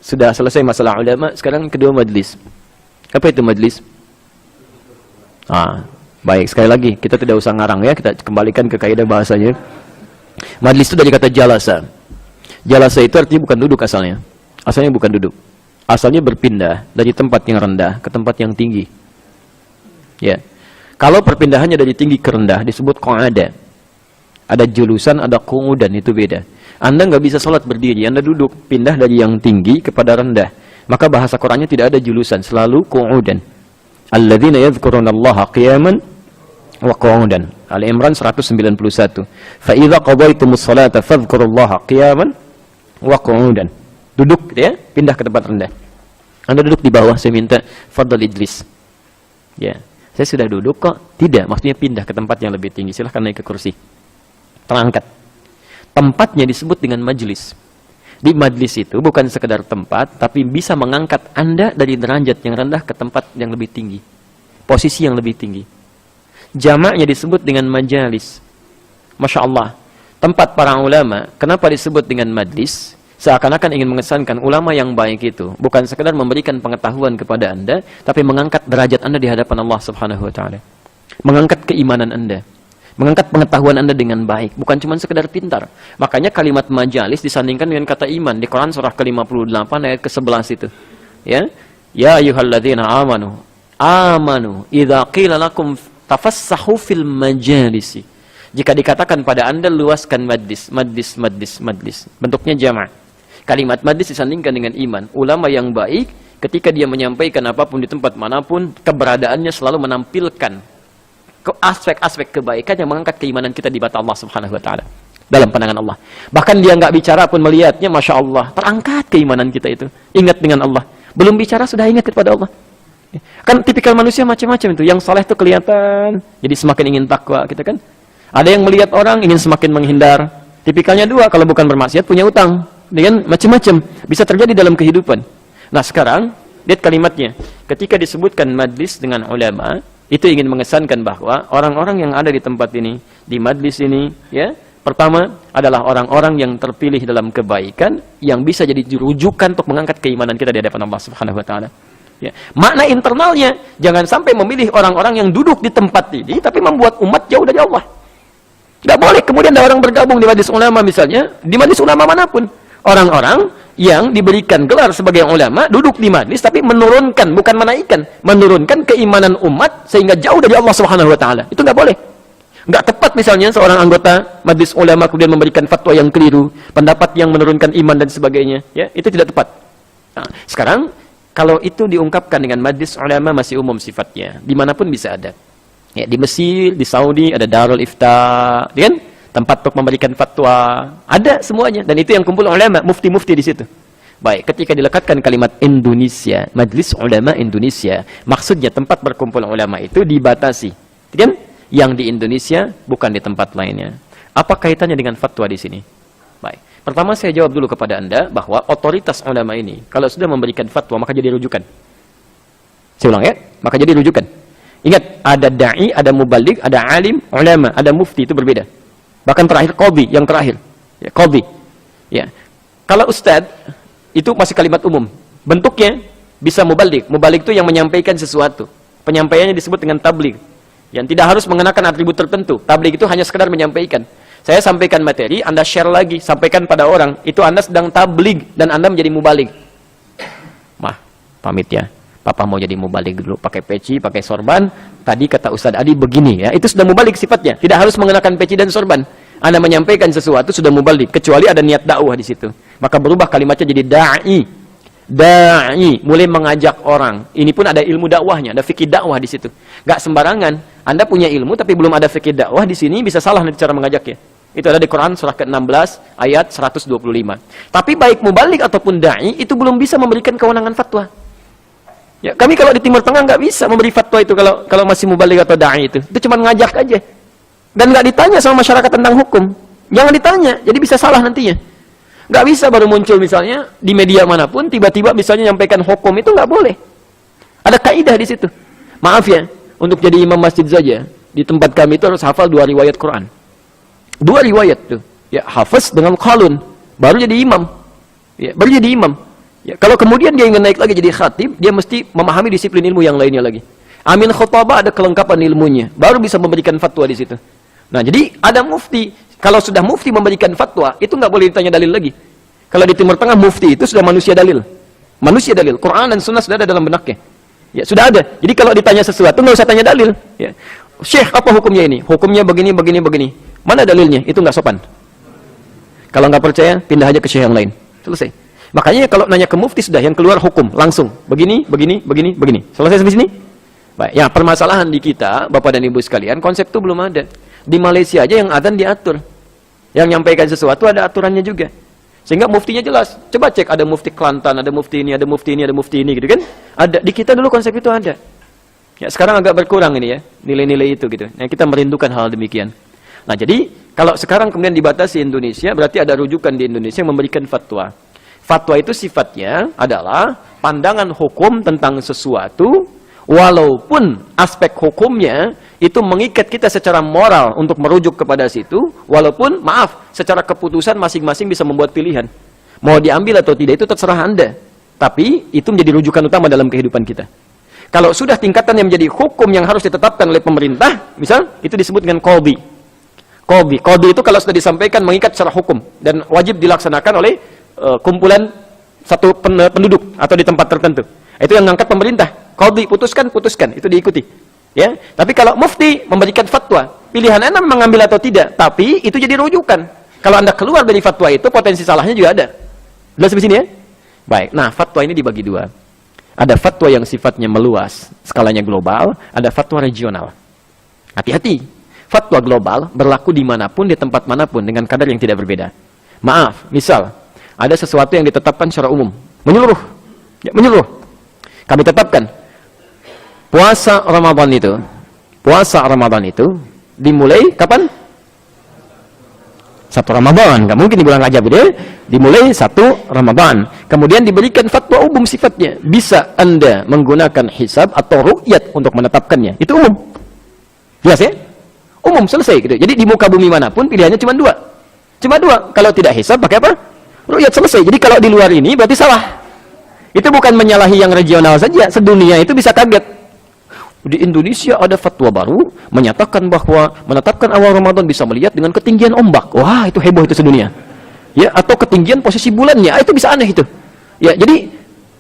sudah selesai masalah ulama, sekarang yang kedua majlis. Apa itu majlis? Baik, sekali lagi, kita tidak usah ngarang ya, kita kembalikan ke kaidah bahasanya. Majlis itu dari kata jalasa. Jalasa itu artinya bukan duduk asalnya. Asalnya bukan duduk. Asalnya berpindah dari tempat yang rendah ke tempat yang tinggi. Ya. Kalau perpindahannya dari tinggi ke rendah disebut qa'ada. Ada julusan, ada qu'udan, itu beda. Anda nggak bisa sholat berdiri, Anda duduk, pindah dari yang tinggi kepada rendah. Maka bahasa Qur'annya tidak ada julusan, selalu qu'udan. Alladzina yadhkurunallaha qiyaman wa qu'udan. Ali Imran 191. Fa idza qadaytumus salata fadhkurullaha qiyaman wa qu'udan. Duduk ya, pindah ke tempat rendah. Anda duduk di bawah, saya minta fadhal ijlis. Ya, saya sudah duduk kok. Tidak, maksudnya pindah ke tempat yang lebih tinggi. Silahkan naik ke kursi. Terangkat. Tempatnya disebut dengan majlis. Di majlis itu bukan sekedar tempat, tapi bisa mengangkat Anda dari derajat yang rendah ke tempat yang lebih tinggi. Posisi yang lebih tinggi. Jamaknya disebut dengan majalis. Masya Allah. Tempat para ulama, kenapa disebut dengan majlis? Seakan-akan ingin mengesankan ulama yang baik itu bukan sekedar memberikan pengetahuan kepada Anda, tapi mengangkat derajat Anda di hadapan Allah Subhanahu wa taala. Mengangkat keimanan Anda. Mengangkat pengetahuan Anda dengan baik, bukan cuma sekedar pintar. Makanya kalimat majalis disandingkan dengan kata iman di Quran surah ke-58 ayat ke-11 itu. Ya, ya ayyuhalladzina amanu idza qila lakum tafassahu fil majalisi. Jika dikatakan pada Anda luaskan majlis. Bentuknya jamak. Kalimat majlis disandingkan dengan iman. Ulama yang baik ketika dia menyampaikan apapun di tempat manapun, keberadaannya selalu menampilkan aspek-aspek kebaikan yang mengangkat keimanan kita di mata Allah Subhanahu wa taala. Dalam pandangan Allah. Bahkan dia nggak bicara pun melihatnya, Masya Allah, terangkat keimanan kita itu. Ingat dengan Allah. Belum bicara sudah ingat kepada Allah. Kan tipikal manusia macam-macam itu. Yang saleh itu kelihatan, jadi semakin ingin takwa kita kan. Ada yang melihat orang ingin semakin menghindar. Tipikalnya dua, kalau bukan bermaksiat punya utang. Dengan macam-macam bisa terjadi dalam kehidupan. Nah sekarang lihat kalimatnya. Ketika disebutkan majlis dengan ulama, itu ingin mengesankan bahwa orang-orang yang ada di tempat ini, di majlis ini, ya, pertama adalah orang-orang yang terpilih dalam kebaikan yang bisa jadi rujukan untuk mengangkat keimanan kita di hadapan Allah Subhanahu wa taala. Ya. Makna internalnya jangan sampai memilih orang-orang yang duduk di tempat ini tapi membuat umat jauh dari Allah. Tidak boleh kemudian ada orang bergabung di majlis ulama misalnya, di majlis ulama manapun. Orang-orang yang diberikan gelar sebagai ulama duduk di majlis tapi menurunkan, bukan menaikkan, menurunkan keimanan umat sehingga jauh dari Allah Subhanahu wa taala. Itu enggak boleh. Enggak tepat misalnya seorang anggota majlis ulama kemudian memberikan fatwa yang keliru, pendapat yang menurunkan iman dan sebagainya, ya, itu tidak tepat. Nah, sekarang kalau itu diungkapkan dengan majlis ulama masih umum sifatnya, dimanapun bisa ada. Ya, di Mesir, di Saudi ada Darul Ifta, kan? tempat untuk memberikan fatwa, ada semuanya, dan itu yang kumpul ulama, mufti-mufti di situ. Baik, ketika dilekatkan kalimat Indonesia, Majelis Ulama Indonesia, maksudnya tempat berkumpul ulama itu dibatasi, kan? Yang di Indonesia bukan di tempat lainnya. Apa kaitannya dengan fatwa di sini? Baik, pertama saya jawab dulu kepada Anda bahwa otoritas ulama ini kalau sudah memberikan fatwa maka jadi rujukan. Saya ulang ya, maka jadi rujukan. Ingat, ada da'i, ada mubaligh, ada alim, ulama, ada mufti, itu berbeda. Bahkan terakhir qadhi, yang terakhir. Ya, qadhi. Ya. Kalau ustad itu masih kalimat umum. Bentuknya bisa mubaligh. Mubaligh itu yang menyampaikan sesuatu. Penyampaiannya disebut dengan tabligh. Yang tidak harus mengenakan atribut tertentu. Tabligh itu hanya sekedar menyampaikan. Saya sampaikan materi, Anda share lagi, sampaikan pada orang. Itu Anda sedang tabligh dan Anda menjadi mubaligh. Mah, pamit ya. Papa mau jadi mubaligh dulu, pakai peci, pakai sorban. Tadi kata Ustaz Adi begini ya. Itu sudah mubaligh sifatnya. Tidak harus mengenakan peci dan sorban. Anda menyampaikan sesuatu sudah mubaligh, kecuali ada niat dakwah di situ. Maka berubah kalimatnya jadi da'i. Da'i, mulai mengajak orang. Ini pun ada ilmu dakwahnya, ada fikih dakwah di situ. Gak sembarangan. Anda punya ilmu tapi belum ada fikih dakwah di sini, bisa salah nanti cara mengajaknya. Itu ada di Quran surah ke-16 ayat 125. Tapi baik mubaligh ataupun da'i itu belum bisa memberikan kewenangan fatwa. Ya, kami kalau di Timur Tengah nggak bisa memberi fatwa itu kalau masih mubaligh atau da'i itu. Itu cuma ngajak aja. Dan nggak ditanya sama masyarakat tentang hukum. Jangan ditanya, jadi bisa salah nantinya. Nggak bisa baru muncul misalnya di media manapun tiba-tiba misalnya nyampaikan hukum, itu nggak boleh. Ada kaidah di situ. Maaf ya, untuk jadi imam masjid saja di tempat kami itu harus hafal 2 riwayat Quran. 2 riwayat tuh. Ya, hafiz dengan qalun, baru jadi imam. Ya, baru jadi imam. Ya, kalau kemudian dia ingin naik lagi jadi khatib, dia mesti memahami disiplin ilmu yang lainnya lagi. Amin khutbah ada kelengkapan ilmunya, baru bisa memberikan fatwa di situ. Nah, jadi ada mufti. Kalau sudah mufti memberikan fatwa, itu nggak boleh ditanya dalil lagi. Kalau di Timur Tengah mufti itu sudah manusia dalil. Manusia dalil. Quran dan sunnah sudah ada dalam benaknya. Ya, sudah ada. Jadi kalau ditanya sesuatu nggak usah tanya dalil. Ya. Syekh, apa hukumnya ini? Hukumnya begini, begini, begini. Mana dalilnya? Itu nggak sopan. Kalau nggak percaya, pindah aja ke syekh yang lain. Selesai. Makanya kalau nanya ke mufti sudah yang keluar hukum langsung begini, begini, begini, begini. Selesai sampai sini? Baik. Ya, permasalahan di kita, Bapak dan Ibu sekalian, konsep itu belum ada. Di Malaysia aja yang adzan diatur. Yang nyampaikan sesuatu ada aturannya juga. Sehingga muftinya jelas. Coba cek, ada mufti Kelantan, ada mufti ini, ada mufti ini, ada mufti ini gitu kan? Ada. Di kita dulu konsep itu ada. Ya, sekarang agak berkurang ini ya, nilai-nilai itu gitu. Nah, kita merindukan hal demikian. Nah, jadi kalau sekarang kemudian dibatasi Indonesia, berarti ada rujukan di Indonesia yang memberikan fatwa. Fatwa itu sifatnya adalah pandangan hukum tentang sesuatu, walaupun aspek hukumnya itu mengikat kita secara moral untuk merujuk kepada situ, walaupun, maaf, secara keputusan masing-masing bisa membuat pilihan. Mau diambil atau tidak itu terserah Anda. Tapi itu menjadi rujukan utama dalam kehidupan kita. Kalau sudah tingkatan yang menjadi hukum yang harus ditetapkan oleh pemerintah, misal, itu disebut dengan qadhi. Qadhi itu kalau sudah disampaikan mengikat secara hukum dan wajib dilaksanakan oleh kumpulan satu penduduk atau di tempat tertentu. Itu yang mengangkat pemerintah. Qadhi, putuskan, itu diikuti. Ya, tapi kalau mufti memberikan fatwa, pilihan Anda mengambil atau tidak, tapi itu jadi rujukan. Kalau Anda keluar dari fatwa itu, potensi salahnya juga ada. Jelas di sini ya? Baik. Nah, fatwa ini dibagi dua. Ada fatwa yang sifatnya meluas, skalanya global, ada fatwa regional. Hati-hati. Fatwa global berlaku dimanapun, di tempat manapun, dengan kadar yang tidak berbeda. Maaf, misal ada sesuatu yang ditetapkan secara umum, menyeluruh. Ya, menyeluruh. Kami tetapkan puasa Ramadan itu dimulai kapan? 1 Ramadan. Nggak mungkin di bulan Rajab gitu. Dimulai 1 Ramadan. Kemudian diberikan fatwa umum sifatnya. Bisa Anda menggunakan hisab atau ru'yat untuk menetapkannya. Itu umum. Jelas ya? Umum, selesai gitu. Jadi di muka bumi manapun pilihannya cuma 2. Cuma 2. Kalau tidak hisab pakai apa? Ru'yat, selesai. Jadi kalau di luar ini berarti salah. Itu bukan menyalahi yang regional saja. Sedunia itu bisa kaget. Di Indonesia ada fatwa baru menyatakan bahwa menetapkan awal Ramadan bisa melihat dengan ketinggian ombak. Wah, itu heboh itu sedunia. Ya, atau ketinggian posisi bulannya. Itu bisa aneh itu. Ya, jadi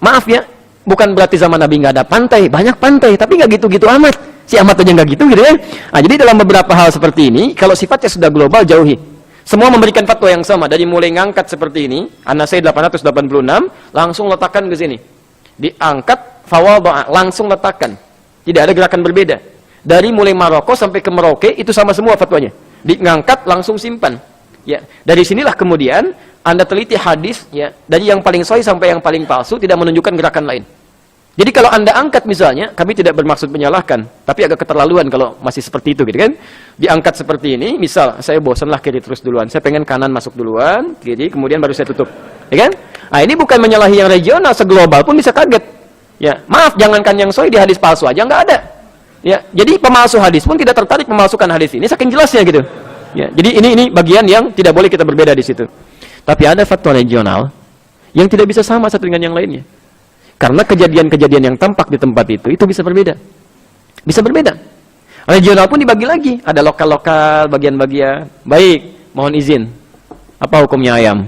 maaf ya, bukan berarti zaman Nabi nggak ada pantai, banyak pantai, tapi nggak gitu-gitu amat. Si amat aja nggak gitu ya. Nah, jadi dalam beberapa hal seperti ini, kalau sifatnya sudah global, jauhi. Semua memberikan fatwa yang sama. Dari mulai ngangkat seperti ini, An-Nasai 886, langsung letakkan ke sini. Diangkat, fawadha, langsung letakkan. Tidak ada gerakan berbeda. Dari mulai Maroko sampai ke Merauke, itu sama semua fatwanya. Ngangkat langsung simpan. Ya, dari sinilah kemudian Anda teliti hadis ya, dari yang paling sahih sampai yang paling palsu tidak menunjukkan gerakan lain. Jadi kalau Anda angkat misalnya, kami tidak bermaksud menyalahkan, tapi agak keterlaluan kalau masih seperti itu gitu kan. Diangkat seperti ini, misal saya bosanlah kiri terus duluan, saya pengen kanan masuk duluan, kiri kemudian baru saya tutup. Ya kan? Nah, ini bukan menyalahi yang regional, seglobal pun bisa kaget. Ya, maaf, jangankan yang sahih di hadis palsu aja nggak ada. Ya, jadi pemalsu hadis pun tidak tertarik memalsukan hadis ini saking jelasnya gitu. Ya, jadi ini bagian yang tidak boleh kita berbeda di situ. Tapi ada fatwa regional yang tidak bisa sama satu dengan yang lainnya. Karena kejadian-kejadian yang tampak di tempat itu bisa berbeda. Bisa berbeda. Regional pun dibagi lagi, ada lokal-lokal, bagian-bagian. Baik, mohon izin. Apa hukumnya ayam?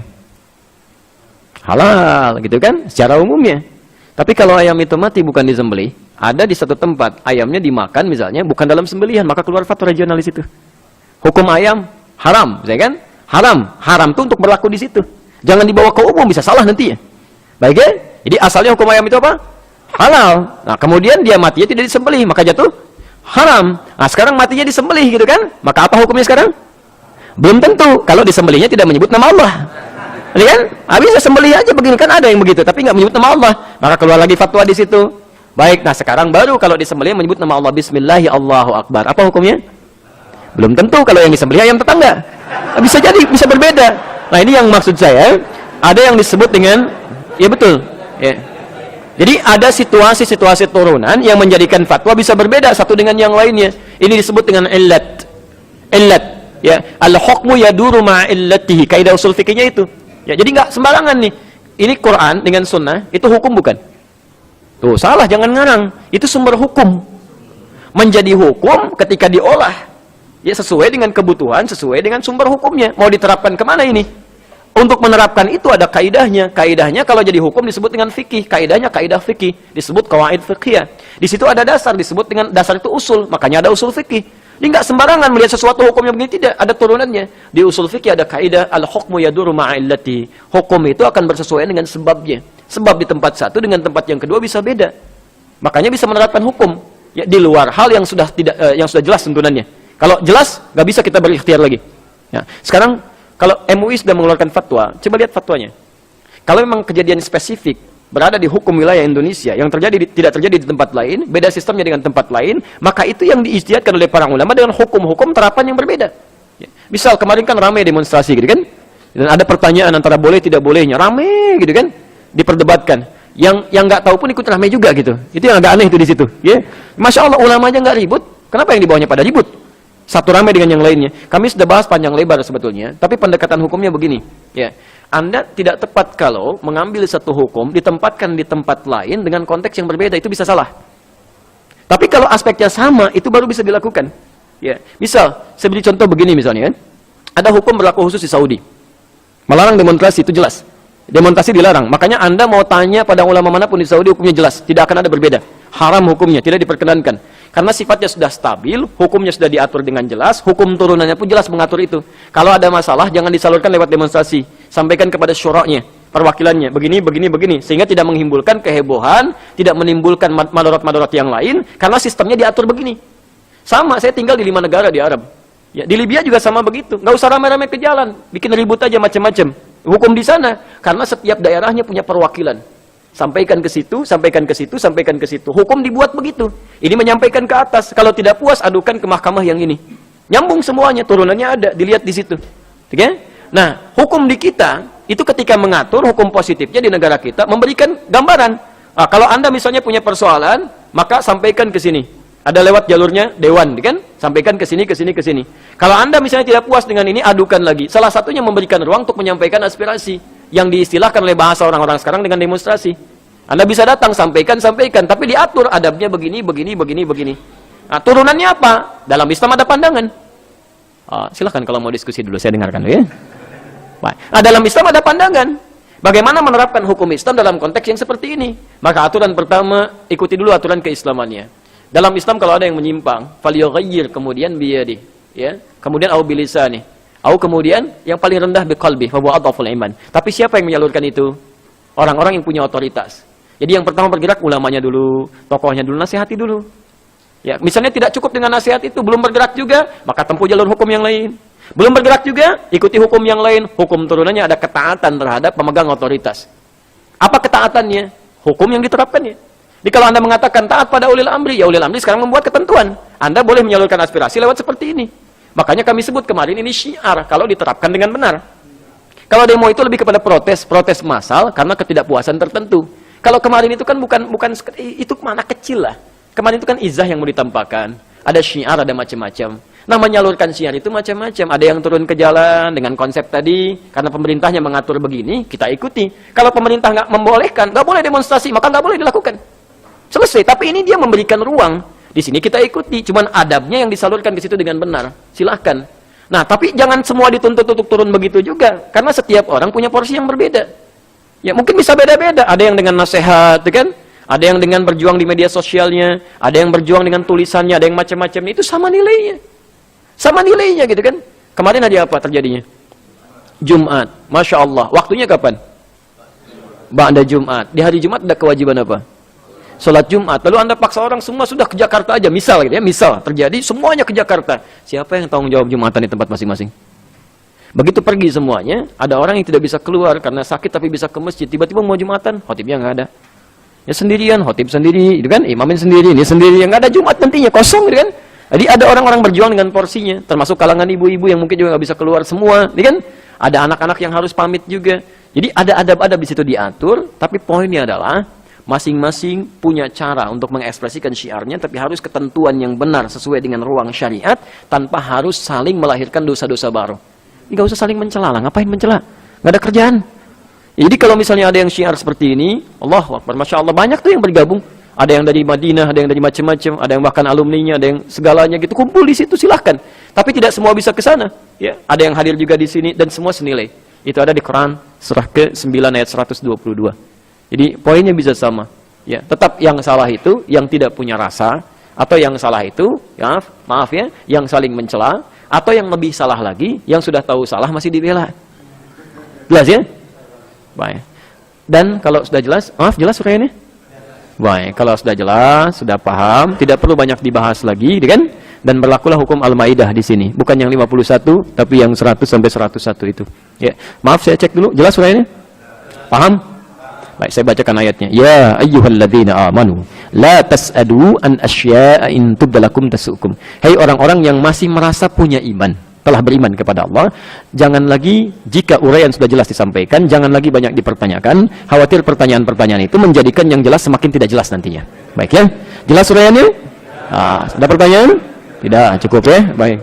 Halal, gitu kan? Secara umumnya. Tapi kalau ayam itu mati bukan disembelih, ada di satu tempat ayamnya dimakan misalnya bukan dalam sembelihan, maka keluar fatwa regional di situ. Hukum ayam haram, ya kan? Haram itu untuk berlaku di situ. Jangan dibawa ke umum, bisa salah nanti ya. Baik ya? Jadi asalnya hukum ayam itu apa? Halal. Nah, kemudian dia matinya tidak disembelih, maka jatuh haram. Nah, sekarang matinya disembelih gitu kan? Maka apa hukumnya sekarang? Belum tentu. Kalau disembelihnya tidak menyebut nama Allah. Ini kan? Bisa sembelih aja begini kan ada yang begitu, tapi nggak menyebut nama Allah. Maka keluar lagi fatwa di situ. Baik, nah sekarang baru kalau disembelih menyebut nama Allah, Bismillahi Allahu Akbar. Apa hukumnya? Belum tentu kalau yang disembelih ayam tetangga. Bisa jadi, bisa berbeda. Nah, ini yang maksud saya. Ada yang disebut dengan, ya betul. Ya. Jadi ada situasi-situasi turunan yang menjadikan fatwa bisa berbeda satu dengan yang lainnya. Ini disebut dengan illat. Illat. Ya, al-hukmu yaduru ma'illatihi. Kaidah usul fikihnya itu. Ya, jadi nggak sembarangan nih. Ini Quran dengan sunnah, itu hukum bukan? Tuh, salah, jangan ngarang. Itu sumber hukum. Menjadi hukum ketika diolah. Ya, sesuai dengan kebutuhan, sesuai dengan sumber hukumnya. Mau diterapkan kemana ini? Untuk menerapkan itu ada kaidahnya. Kaidahnya kalau jadi hukum disebut dengan fikih. Kaidahnya kaidah fikih. Disebut qawaid fiqhiyah. Di situ ada dasar, disebut dengan dasar itu usul. Makanya ada usul fikih. Ini nggak sembarangan melihat sesuatu hukumnya begini, tidak. Ada turunannya. Di usul fikih ada kaidah al-hukmu yaduru ma'illati. Hukum itu akan bersesuaian dengan sebabnya. Sebab di tempat satu dengan tempat yang kedua bisa beda. Makanya bisa menerapkan hukum ya, di luar hal yang sudah tidak yang sudah jelas tuntunannya. Kalau jelas nggak bisa kita berikhtiar lagi. Ya. Sekarang kalau MUI sudah mengeluarkan fatwa, coba lihat fatwanya. Kalau memang kejadian spesifik berada di hukum wilayah Indonesia yang tidak terjadi di tempat lain, beda sistemnya dengan tempat lain, maka itu yang diijtihadkan oleh para ulama dengan hukum-hukum terapan yang berbeda. Ya. Misal kemarin kan ramai demonstrasi gitu kan, dan ada pertanyaan antara boleh tidak bolehnya, ramai gitu kan, diperdebatkan. Yang nggak tahu pun ikut ramai juga gitu. Itu yang agak aneh itu di situ. Ya. Masya Allah ulamanya nggak ribut, kenapa yang di bawahnya pada ribut? Satu ramai dengan yang lainnya. Kami sudah bahas panjang lebar sebetulnya, tapi pendekatan hukumnya begini. Ya, Anda tidak tepat kalau mengambil satu hukum ditempatkan di tempat lain dengan konteks yang berbeda, itu bisa salah. Tapi kalau aspeknya sama, itu baru bisa dilakukan. Ya, misal, saya beri contoh begini misalnya kan, ada hukum berlaku khusus di Saudi, melarang demonstrasi itu jelas. Demonstrasi dilarang. Makanya Anda mau tanya pada ulama manapun di Saudi hukumnya jelas, tidak akan ada berbeda. Haram hukumnya, tidak diperkenankan. Karena sifatnya sudah stabil, hukumnya sudah diatur dengan jelas, hukum turunannya pun jelas mengatur itu. Kalau ada masalah, jangan disalurkan lewat demonstrasi. Sampaikan kepada syura'nya, perwakilannya, begini. Sehingga tidak mengimbulkan kehebohan, tidak menimbulkan madarat-madarat yang lain, karena sistemnya diatur begini. Sama, saya tinggal di 5 negara di Arab. Ya, di Libya juga sama begitu. Nggak usah ramai-ramai ke jalan, bikin ribut aja macam-macam. Hukum di sana, karena setiap daerahnya punya perwakilan. Sampaikan ke situ, sampaikan ke situ, sampaikan ke situ. Hukum dibuat begitu. Ini menyampaikan ke atas. Kalau tidak puas, adukan ke mahkamah yang ini. Nyambung semuanya, turunannya ada, dilihat di situ. Oke? Nah, hukum di kita, itu ketika mengatur hukum positifnya di negara kita, memberikan gambaran. Nah, kalau Anda misalnya punya persoalan, maka sampaikan ke sini. Ada lewat jalurnya dewan, kan? Sampaikan ke sini, ke sini, ke sini. Kalau Anda misalnya tidak puas dengan ini, adukan lagi. Salah satunya memberikan ruang untuk menyampaikan aspirasi yang diistilahkan oleh bahasa orang-orang sekarang dengan demonstrasi. Anda bisa datang, sampaikan, tapi diatur adabnya begini. Nah, turunannya apa? Dalam Islam ada pandangan. Silahkan kalau mau diskusi dulu, saya dengarkan dulu ya. Nah, dalam Islam ada pandangan. Bagaimana menerapkan hukum Islam dalam konteks yang seperti ini? Maka aturan pertama, ikuti dulu aturan keislamannya. Dalam Islam kalau ada yang menyimpang, falyughayyir, kemudian biyadi, ya. Kemudian au bilisani. Au kemudian yang paling rendah biqalbi, fa huwa adhaful iman. Tapi siapa yang menyalurkan itu? Orang-orang yang punya otoritas. Jadi yang pertama bergerak ulamanya dulu, tokohnya dulu, nasihati dulu. Ya, misalnya tidak cukup dengan nasihat itu, belum bergerak juga, maka tempuh jalur hukum yang lain. Belum bergerak juga, ikuti hukum yang lain. Hukum turunannya ada ketaatan terhadap pemegang otoritas. Apa ketaatannya? Hukum yang diterapkannya. Jadi kalau Anda mengatakan taat pada ulil amri, ya ulil amri sekarang membuat ketentuan. Anda boleh menyalurkan aspirasi lewat seperti ini. Makanya kami sebut kemarin ini syiar kalau diterapkan dengan benar. Kalau demo itu lebih kepada protes massal karena ketidakpuasan tertentu. Kalau kemarin itu kan bukan itu mana kecil lah. Kemarin itu kan izah yang mau ditampakkan. Ada syiar, ada macam-macam. Nah, menyalurkan syiar itu macam-macam. Ada yang turun ke jalan dengan konsep tadi, karena pemerintahnya mengatur begini, kita ikuti. Kalau pemerintah nggak membolehkan, nggak boleh demonstrasi, maka nggak boleh dilakukan. Selesai. Tapi ini dia memberikan ruang. Di sini kita ikuti, cuman adabnya yang disalurkan di situ dengan benar. Silahkan. Nah, tapi jangan semua dituntut untuk turun begitu juga, karena setiap orang punya porsi yang berbeda. Ya, mungkin bisa beda-beda. Ada yang dengan nasihat, kan? Ada yang dengan berjuang di media sosialnya, ada yang berjuang dengan tulisannya, ada yang macam-macam. Itu sama nilainya. Sama nilainya gitu kan. Kemarin ada apa terjadinya? Jumat. Masya Allah. Waktunya kapan? Ba'da Jumat. Di hari Jumat ada kewajiban apa? Sholat Jumat, lalu Anda paksa orang semua sudah ke Jakarta aja, misal gitu ya, misal terjadi semuanya ke Jakarta. Siapa yang tanggung jawab Jumatan di tempat masing-masing? Begitu pergi semuanya, ada orang yang tidak bisa keluar karena sakit tapi bisa ke masjid, tiba-tiba mau Jumatan, khotibnya nggak ada. Ya sendirian, khotib sendiri, gitu kan, imamin sendiri, ini sendiri, yang nggak ada Jumat nantinya, kosong gitu kan. Jadi ada orang-orang berjuang dengan porsinya, termasuk kalangan ibu-ibu yang mungkin juga nggak bisa keluar semua, gitu kan. Ada anak-anak yang harus pamit juga. Jadi ada adab-adab di situ diatur, tapi poinnya adalah masing-masing punya cara untuk mengekspresikan syiarnya, tapi harus ketentuan yang benar sesuai dengan ruang syariat, tanpa harus saling melahirkan dosa-dosa baru. Ini gak usah saling mencela lah, ngapain mencela? Gak ada kerjaan. Jadi kalau misalnya ada yang syiar seperti ini, Allahu Akbar, Masya Allah, banyak tuh yang bergabung. Ada yang dari Madinah, ada yang dari macam-macam, ada yang bahkan alumninya, ada yang segalanya gitu, kumpul di situ, silahkan. Tapi tidak semua bisa ke sana. Ya, ada yang hadir juga di sini, dan semua senilai. Itu ada di Quran, surah ke-9 ayat 122. Jadi poinnya bisa sama. Ya, tetap yang salah itu yang tidak punya rasa, atau yang salah itu, ya, maaf ya, yang saling mencela, atau yang lebih salah lagi, yang sudah tahu salah masih dibela. Jelas ya? Baik. Dan kalau sudah jelas, maaf jelas surah ini? Baik, kalau sudah jelas, sudah paham, tidak perlu banyak dibahas lagi, kan? Dan berlakulah hukum Al-Maidah di sini, bukan yang 51, tapi yang 100 sampai 101 itu. Ya, maaf saya cek dulu, jelas surah ini? Paham? Baik, saya bacakan ayatnya. Ya ayyuhalladzina amanu la tas'alu an asya'a in tubdalakum tasukum. Hai orang-orang yang masih merasa punya iman, telah beriman kepada Allah, jangan lagi jika uraian sudah jelas disampaikan, jangan lagi banyak dipertanyakan, khawatir pertanyaan-pertanyaan itu menjadikan yang jelas semakin tidak jelas nantinya. Baik ya? Jelas uraiannya? Ada pertanyaan? Tidak, cukup ya? Baik.